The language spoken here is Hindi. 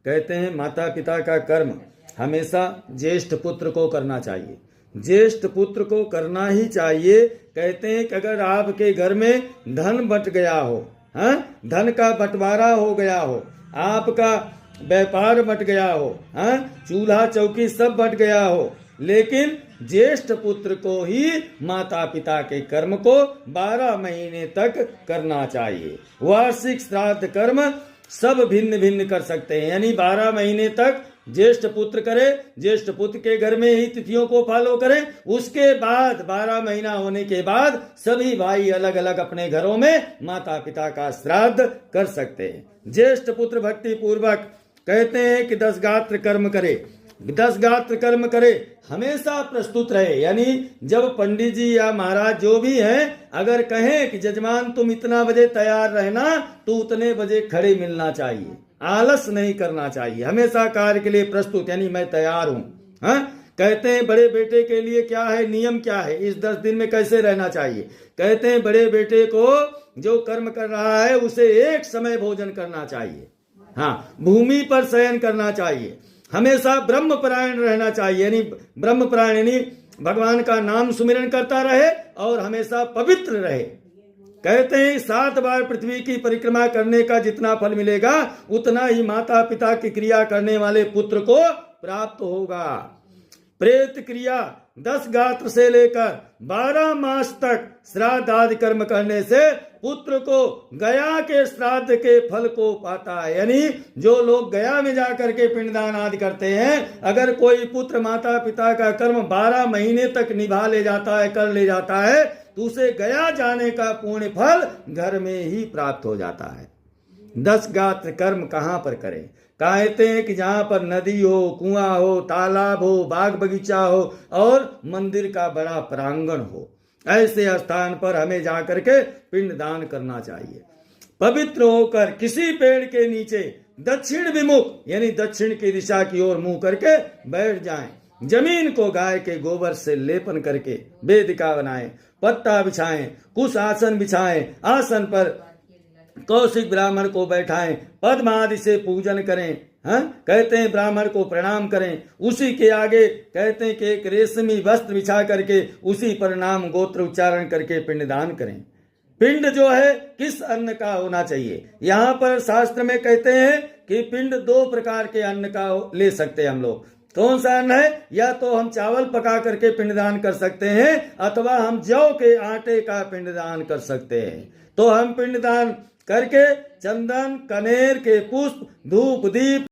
कहते हैं माता पिता का कर्म हमेशा ज्येष्ठ पुत्र को करना चाहिए, ज्येष्ठ पुत्र को करना ही चाहिए। कहते हैं कि अगर आपके घर में धन बट गया हो, धन का बंटवारा हो गया हो, आपका व्यापार बट गया हो, चूल्हा चौकी सब बट गया हो, लेकिन ज्येष्ठ पुत्र को ही माता पिता के कर्म को 12 महीने तक करना चाहिए। वार्षिक श्राद्ध कर्म सब भिन्न भिन्न कर सकते हैं, यानी 12 महीने तक ज्येष्ठ पुत्र करे, ज्येष्ठ पुत्र के घर में ही तिथियों को फॉलो करें। उसके बाद 12 महीना होने के बाद सभी भाई अलग अलग अपने घरों में माता पिता का श्राद्ध कर सकते हैं। ज्येष्ठ पुत्र भक्ति पूर्वक कहते हैं कि 10 गात्र कर्म करे, 10 गात्र कर्म करे, हमेशा प्रस्तुत रहे। यानी जब पंडित जी या महाराज जो भी हैं अगर कहें कि जजमान तुम इतना बजे तैयार रहना, तो उतने बजे खड़े मिलना चाहिए, आलस नहीं करना चाहिए, हमेशा कार्य के लिए प्रस्तुत, यानी मैं तैयार हूं। कहते हैं बड़े बेटे के लिए क्या है नियम, क्या है इस 10 दिन में कैसे रहना चाहिए। कहते हैं बड़े बेटे को जो कर्म कर रहा है उसे एक समय भोजन करना चाहिए, भूमि पर शयन करना चाहिए, हमेशा ब्रह्मपरायण रहना चाहिए, यानी ब्रह्मपरायण यानी भगवान का नाम सुमिरन करता रहे और हमेशा पवित्र रहे। कहते हैं 7 बार पृथ्वी की परिक्रमा करने का जितना फल मिलेगा उतना ही माता पिता की क्रिया करने वाले पुत्र को प्राप्त होगा। प्रेत क्रिया 10 गात्र से लेकर 12 मास तक श्राद्ध आदि कर्म करने से पुत्र को गया के श्राद्ध के फल को पाता है। यानी जो लोग गया में जाकर के पिंडदान आदि करते हैं, अगर कोई पुत्र माता पिता का कर्म 12 महीने तक निभा ले जाता है, कर ले जाता है, तो उसे गया जाने का पुण्य फल घर में ही प्राप्त हो जाता है। 10 गात्र कर्म कहाँ पर करें? कहते हैं कि जहां पर नदी हो, कुआं हो, तालाब हो, बाग बगीचा हो और मंदिर का बड़ा प्रांगण हो, ऐसे स्थान पर हमें जाकर के पिंडदान करना चाहिए। पवित्र होकर किसी पेड़ के नीचे दक्षिण विमुख, यानी दक्षिण की दिशा की ओर मुंह करके बैठ जाएं। जमीन को गाय के गोबर से लेपन करके वेदिका बनाएं, पत्ता बिछाएं, कुछ आसन बिछाएं, आसन पर कौशिक ब्राह्मण को बैठाएं, पद्म आदि से पूजन करें। कहते हैं ब्राह्मण को प्रणाम करें, उसी के आगे कहते हैं कि एक रेशमी वस्त्र बिछा करके उसी पर नाम गोत्र उच्चारण करके पिंडदान करें। पिंड जो है किस अन्न का होना चाहिए? यहाँ पर शास्त्र में कहते हैं कि पिंड 2 प्रकार के अन्न का ले सकते हैं हम लोग। कौन सा अन्न है? या तो हम चावल पका करके पिंडदान कर सकते हैं अथवा हम जौ के आटे का पिंडदान कर सकते हैं। तो हम पिंडदान करके चंदन, कनेर के पुष्प, धूप, दीप